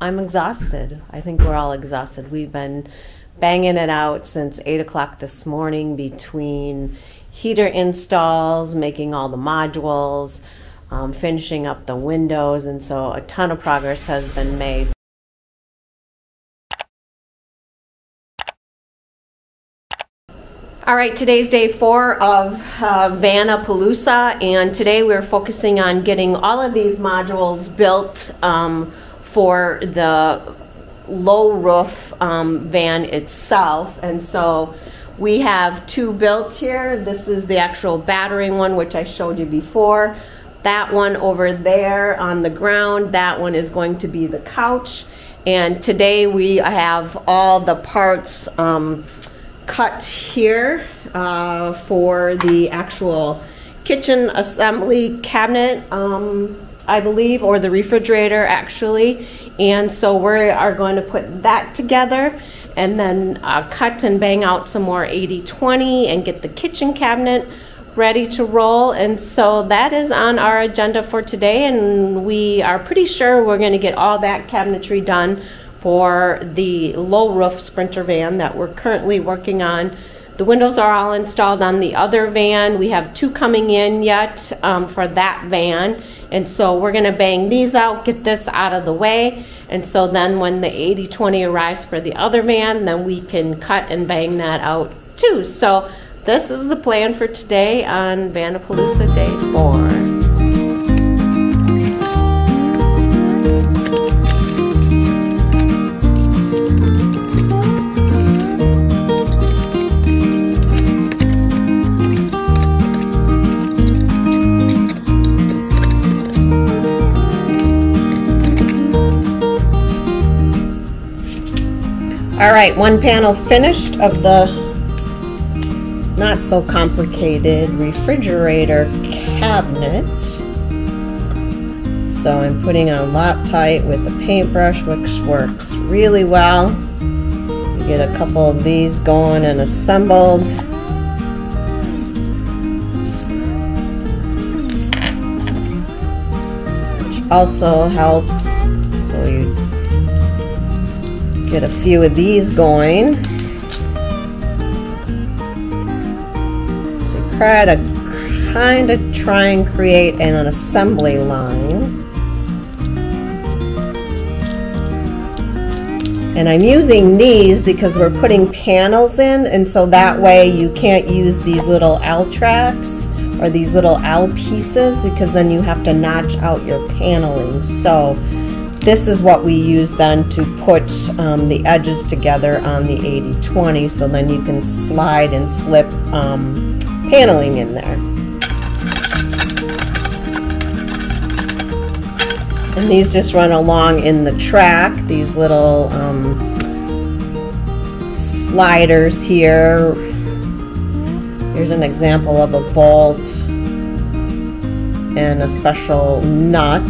I'm exhausted. I think we're all exhausted. We've been banging it out since 8 o'clock this morning between heater installs, making all the modules, finishing up the windows, and so a ton of progress has been made. All right, today's day 4 of Vanapalooza, and today we're focusing on getting all of these modules built for the low roof van itself. And so we have 2 built here. This is the actual battering one, which I showed you before. That one over there on the ground, that one is going to be the couch. And today we have all the parts cut here for the actual kitchen assembly cabinet, I believe, or the refrigerator actually. And so we are going to put that together and then cut and bang out some more 80/20 and get the kitchen cabinet ready to roll. And so that is on our agenda for today, and we are pretty sure we're going to get all that cabinetry done for the low roof Sprinter van that we're currently working on. The windows are all installed on the other van. We have 2 coming in yet for that van. And so we're gonna bang these out, get this out of the way. And so then when the 80/20 arrives for the other van, then we can cut and bang that out too. So this is the plan for today on Vanapalooza Day 4. All right, 1 panel finished of the not so complicated refrigerator cabinet. So I'm putting on Loctite with the paintbrush, which works really well. You get a couple of these going and assembled. Which also helps, so you get a few of these going. So kind of try and create an assembly line. And I'm using these because we're putting panels in, and so that way you can't use these little L tracks or these little L pieces, because then you have to notch out your paneling. So this is what we use then to put the edges together on the 80/20, so then you can slide and slip paneling in there. And these just run along in the track, these little sliders here. Here's an example of a bolt and a special nut.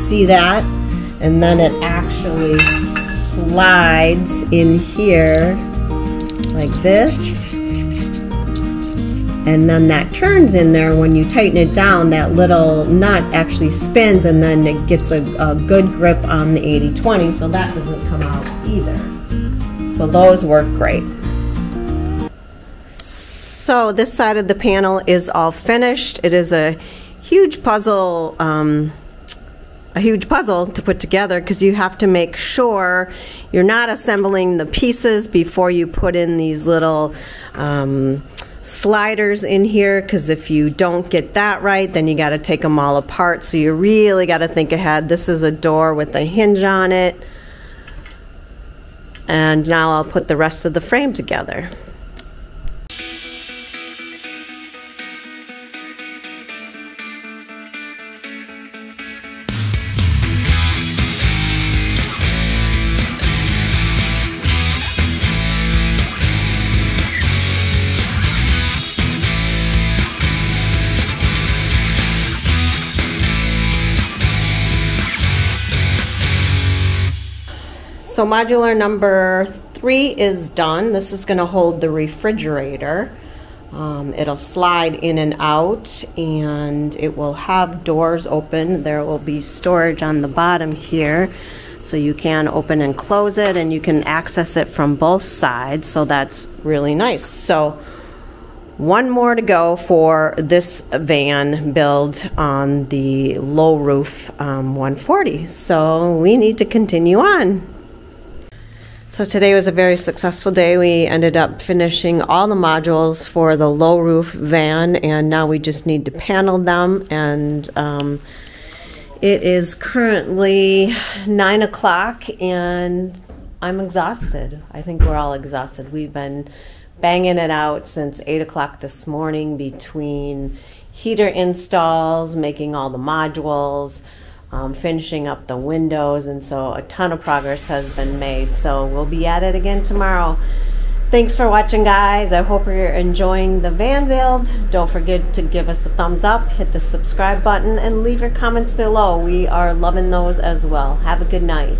See that? And then it actually slides in here like this, and then that turns in there. When you tighten it down, that little nut actually spins, and then it gets a good grip on the 80/20, so that doesn't come out either. So those work great. So this side of the panel is all finished. It is a huge puzzle to put together, because you have to make sure you're not assembling the pieces before you put in these little sliders in here, because if you don't get that right, then you got to take them all apart. So you really got to think ahead. This is a door with a hinge on it, and now I'll put the rest of the frame together. So modular number 3 is done. This is going to hold the refrigerator. It'll slide in and out, and it will have doors open. There will be storage on the bottom here, so you can open and close it, and you can access it from both sides, so that's really nice. So one more to go for this van build on the low roof 140, so we need to continue on. So today was a very successful day. We ended up finishing all the modules for the low roof van, and now we just need to panel them. And it is currently 9 o'clock and I'm exhausted. I think we're all exhausted. We've been banging it out since 8 o'clock this morning between heater installs, making all the modules, finishing up the windows, and so a ton of progress has been made. So we'll be at it again tomorrow. Thanks for watching, guys. I hope you're enjoying the van build. Don't forget to give us a thumbs up, hit the subscribe button, and leave your comments below. We are loving those as well. Have a good night.